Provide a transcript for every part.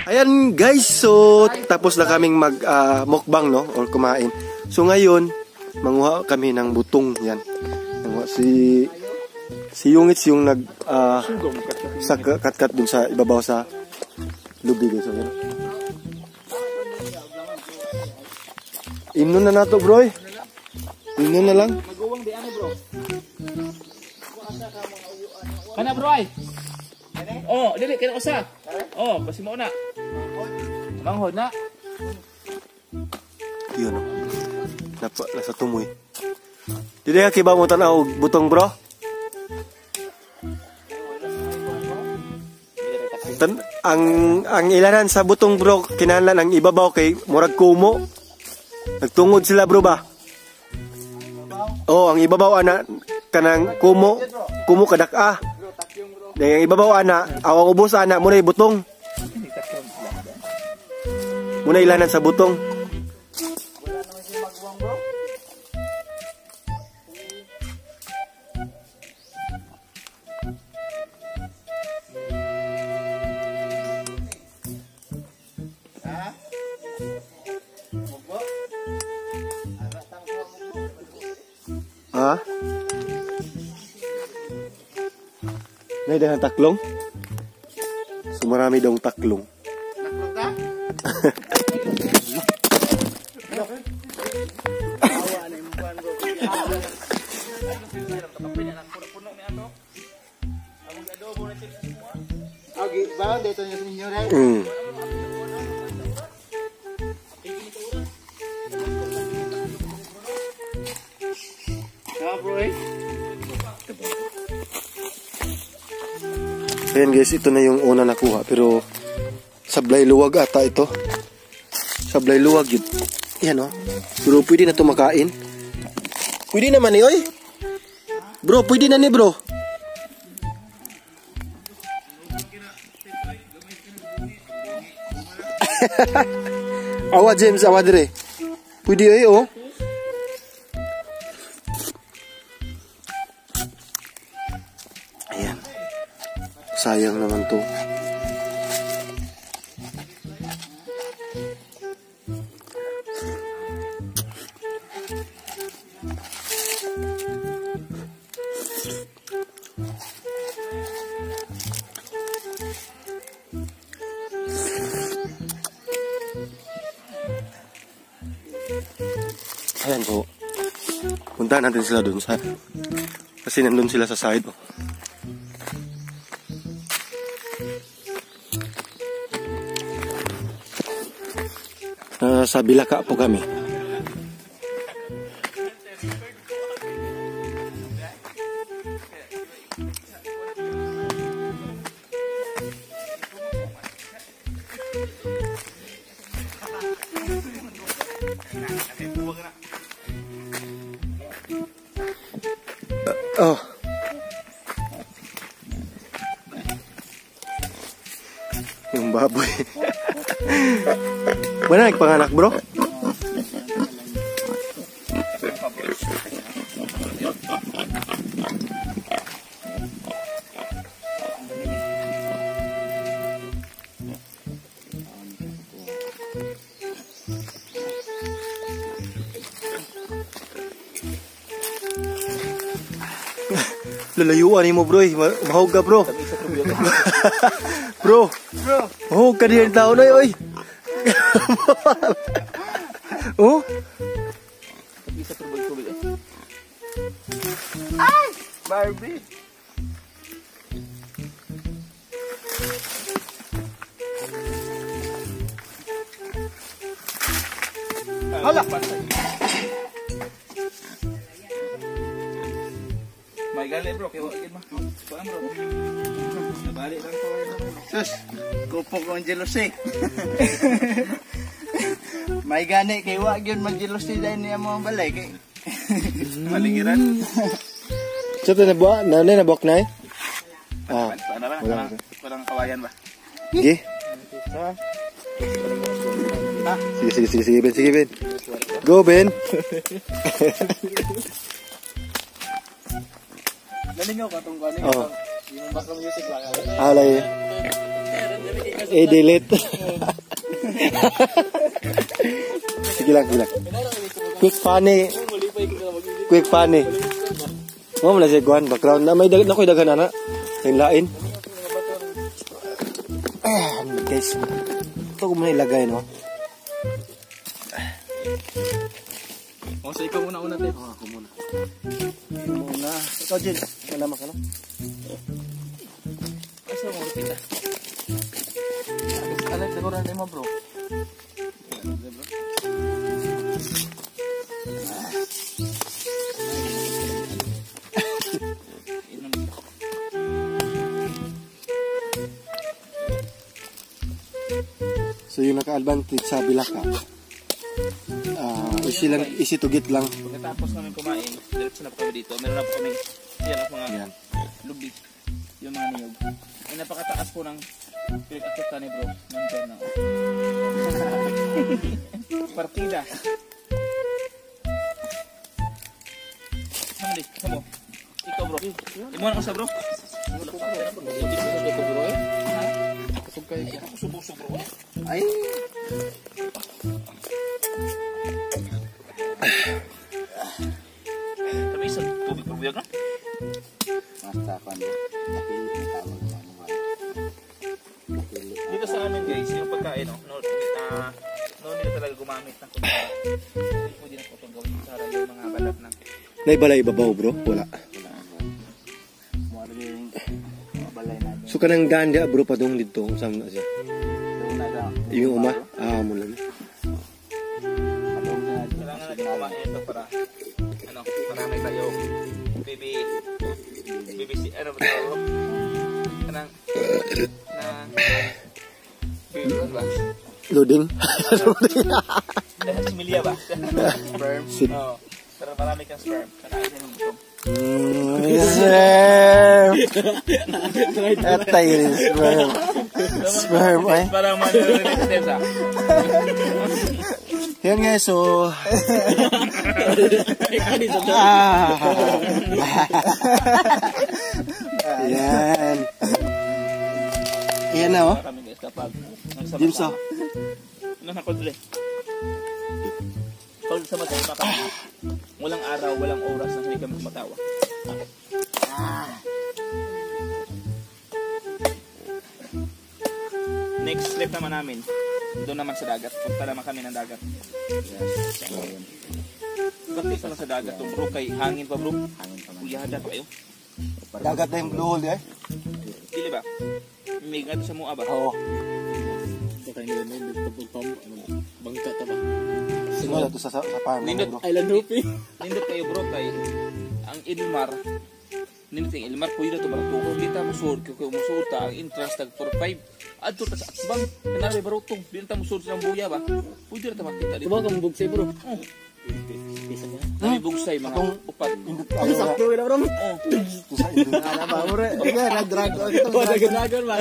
Ayan guys, so tapos na kaming mukbang no, or kumain. So ngayon, manguha kami ng butong yan. Si Yungits yung nag sa kat-kat dun sa ibabaw sa lubi guys. Okay? Inom na nato bro. Inom na lang. Maguwang di ano bro. Kana bro ay. Oh, dili kena usa. Oh, basi mo na. Manghod na. Yun o. Nasa tumoy. Dili ka kiba mo tanaw butong bro? Ang ilanan sa butong bro, kinahanglan ang ibabaw kay murag kumo. Nagtungod sila bro ba? Oh, ang ibabaw ana kanang kumo kadak-a. Dahil ang ibabaw ana, awang ubos ana muna ibutong. Muna ilanan sa butong. Ha? May dahan taklong? So marami daw taklong. Taklong ka? Okay, bawang dito niyo sa inyo rin. Ayan guys, ito na yung una nakuha. Pero sablay luwag ata ito. Sablay luwag yun. Ayan o. Bro, pwede na ito makain. Pwede naman eh, oy. Bro, pwede na ni bro. Awa James, awa dire. Pwede eh oh. Ayan. Sayang naman to. Ayan po. Puntahan natin sila dun sa... Kasi nandun sila sa side. Oh. Sa Bilaka po kami. Oh. Yung baboy. Mana panganak bro? Lalayuan mo bro, mahog ka bro. Bro, mahog ka diyan tao na oy. Oh? Ay! Barbie! Hala! May gali bro, kaya wakil mo. Paan bro? Nabalik lang ko. Sus! Kupok ang jealousy. May gani kay wag yun mag-jealousy dahil niya mo balay kay Malingiran. So ito nabuak na eh? Ah, Paano ba? Walang kawayan ba? okay. Sige, Ben. Go, Ben. Nalingaw ka tong kani. Oh. Yung background music lang. Alay. Delete. Sige lang. Quick funny. Mo man sa kuan background na may dagan ako'y daghan ana. Yung lain. Guys. Ito ko muna ilagay, no? O, sa ikaw muna din. Ako muna. Ikaw, Jin. Malaman ka, no? Asa mo, kita. Alam siguro na mo bro. So yung naka-advantage sa Bilaka, easy to get lang. Pagkatapos namin kumain, diretso na po kami dito. Meron na po kami yan ang mga lubi, yung mga niyog. Ay napakataas po ng pinag-akita ni bro. Nandyan na. Partida. Sama mo. Ikaw bro. Imuha na ko sa bro. Kusog bro. Ay. Tapi isa tubig pagbuyag na. Basta kan. Dito sa amin guys, yung pagkain no nila talaga gumamit ng kutsara. Pwede na po itong gawin kutsara yung mga balat ng Naibalay ibabaw, bro? Wala. So kanang ganda, bro, padung dito. Saan na siya? Yung uma? Mula na. kailangan natin kumain ito para marami tayo BBC ano ba ito? Kanang ba? Loading? Similya ba? Sperm? Oo. Pero marami kang sperm. Kanain din ang butong. Atay rin, sperm. Sperm, ay. Parang man-related sa. Yan nga, so... Yan. Yan na, oh. Kami guys kapag Jimso. Ano na kodle? Pag sa mata walang araw, walang oras na hindi kami kumatawa. Next trip naman namin, doon naman sa dagat. Punta naman kami ng dagat. Yes. Bakit lang sa dagat bro? Kay hangin pa bro. Hangin pa. Uyada pa kayo. Dagat na yung blue hole, eh. Dili ba? May gato sa mua ba? Oo. Bangka ta ba? Sinula to sa farm, bro. Island hopping. Nindot kayo bro kay ang Ilmar. Nindot yung Ilmar pwede na ito barato. Kung di ta musod, kung musod ta, ang entrance tag 4-5. Adto ta sa Atbang. Kanari barutong. Di na ta musod sa buya ba? Pwede na ta makita dito. Diba ka mabugsay bro? Kami bugsay mga upat. Ang sakto na bro. Sa indot. Ano ba bro? Ika na dragon. Dragon ba?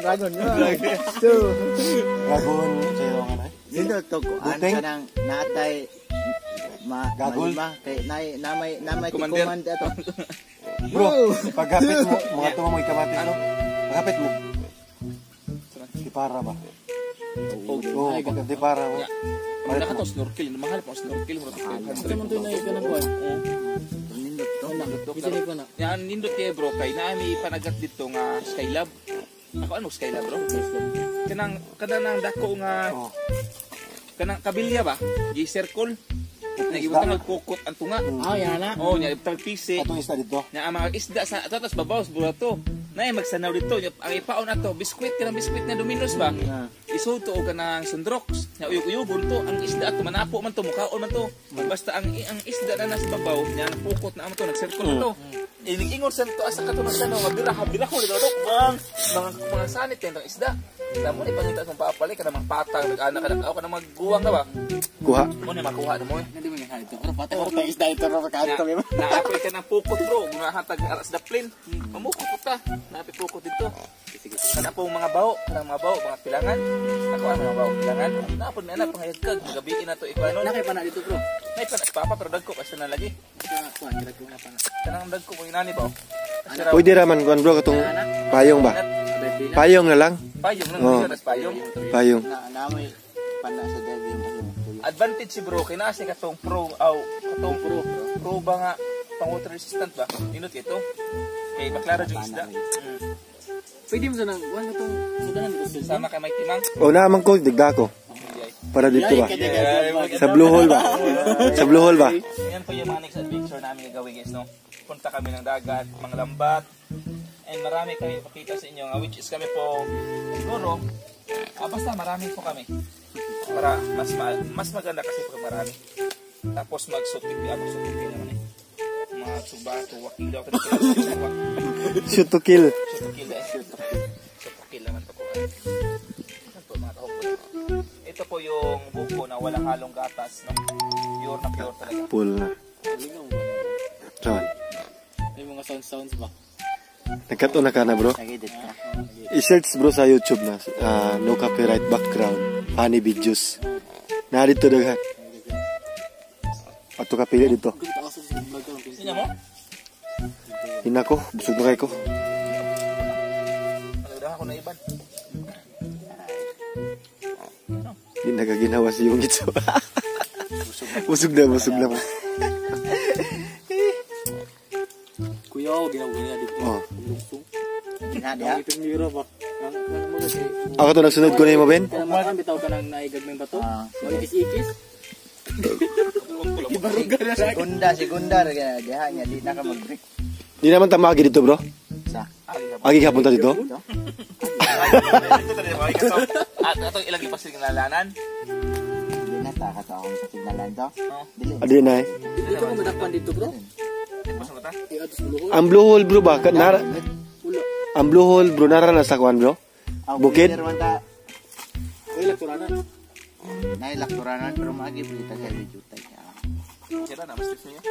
Dragon. Dragon, sayo nga na, eh. Dito to ko an Buteng? kanang natay Gagol? malima kay namay Commander. command ato. Bro, pagkapit mo, mga tuma mo ikamatis, no? Pagkapit mo. Di para ba? Oo, pagka di para mo. Ang nakato snorkel. Mahal pa snorkel. Ito man to na ikaw kuan. Nindot to. Bisini ko na. Yan nindot kayo bro kay naami panagat dito nga Skylab. Ako ano Skylab bro? Kanang dako nga kanang kabilya ba? Gi-circle. Nagibutan nagkukot ang tunga. Yan na. Oh, nya pisi. Atong isda dito. Nya ang mga isda sa tatas babaw sa burato. Nay magsanaw dito. Ang ipaon ato biskwit kanang biskwit na Domino's ba? Isuto o kanang sundrox. Nya uyog-uyog to ang isda ato manapo man to mukhaon man to. Basta ang isda na nasa babaw nya pukot na man to nag-circle man to. Ining-ingon sa to asa katulad sa no, mabira ko dito bang mga sanit tentang isda. Damo ni pangita kung paapali ka namang patang nag-anak ka na ka na magguwang ka ba? Kuha. Mo ni makuha na mo. Hindi mo nga ito. Pero patay or isda ito ro kain kami. Naapoy ka ng pukot bro, mga hatag aras da plane. Mamukot ko ta. Naapoy pukot dito. Kana po mga bawo, mga pilangan. Ako ang mga bawo pilangan. Naapod na anak pangayagkag, magabiin na to ikaw Nakay pa na dito bro. May panas papa pero dagko kasi na lagi. Kuan direk ko na pa. Kanang dagko ko inani ba? Pwede raman kuan bro katong payong ba? Payong na lang. Payong lang Oh. mas payong. Payong. Namoy pana sa dev yung Advantage si bro kinasi katong katong pro ba nga pang water resistant ba? Inot ito. Kay maklaro yung isda. Pwede mo sa nang kuan katong sudanan ko sa Sama kay may timang. O naman ko digda ko. Para dito ba? Yeah, Sa Blue Hole ba? Sa Blue Hole ba? Yan po yung mga next adventure namin gagawin guys, no? Punta kami ng dagat, mga lambat, and marami kami ipakita sa inyo, which is kami po, siguro, basta marami po kami. Para mas maganda kasi pag marami. Tapos magsutik naman eh. Mga subato, wakil daw. Shoot to kill. Sutukil naman to po. Ano po mga kahapon? Ito po yung buko na walang halong gatas, no? Pure na pure talaga. Full na. Saan? May mga sounds ba? Nagkato na ka na bro? Nagedit ka. I-search bro sa YouTube na no copyright background funny videos. Na dito daghan. Ato ka pili dito. Kung taas sa vlog ko. Sino mo? Hina ko, busog na kay ko. Nagdahan ako na iban. Hindi nagaginawa si yung ito. busog na mo. Kuya, ginawa dito. Oh. Lugsong. Ginada. Ito miro ba? Nang mo kasi. Ako to nagsunod ko na yung Ben. Kaya makan bitaw ka nang naigag ng bato. Malikis-ikis. Segunda kaya diha nya di na ka mag-break. Di naman tamagi dito bro. Sa. Agi ka punta dito. Atong ilang ipasinalanan. Di na ta ka taong sa signalan to. Dili. Adi na eh. Dili ko madakpan dito bro. Pasok ta. Ang Blue Hole bro ba? Ulo. Ang Blue Hole bro nara na sa kwan bro. Bukid. Nailakuranan pero maagi kita sa video tayo. Sira na mas niya.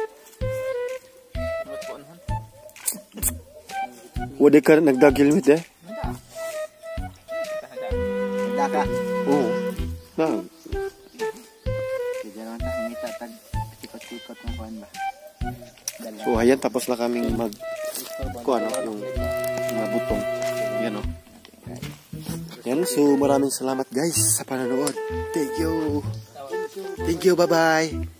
What po anhan? Wade ka nagdag-helmet eh. Daka. Oo. Na. Sige naman ta humita tag sikot-sikot ng kuan ba. So ayan tapos na kaming mag kuan yung mga butong. Yan oh. Yan so maraming salamat guys sa panonood. Thank you. Bye bye.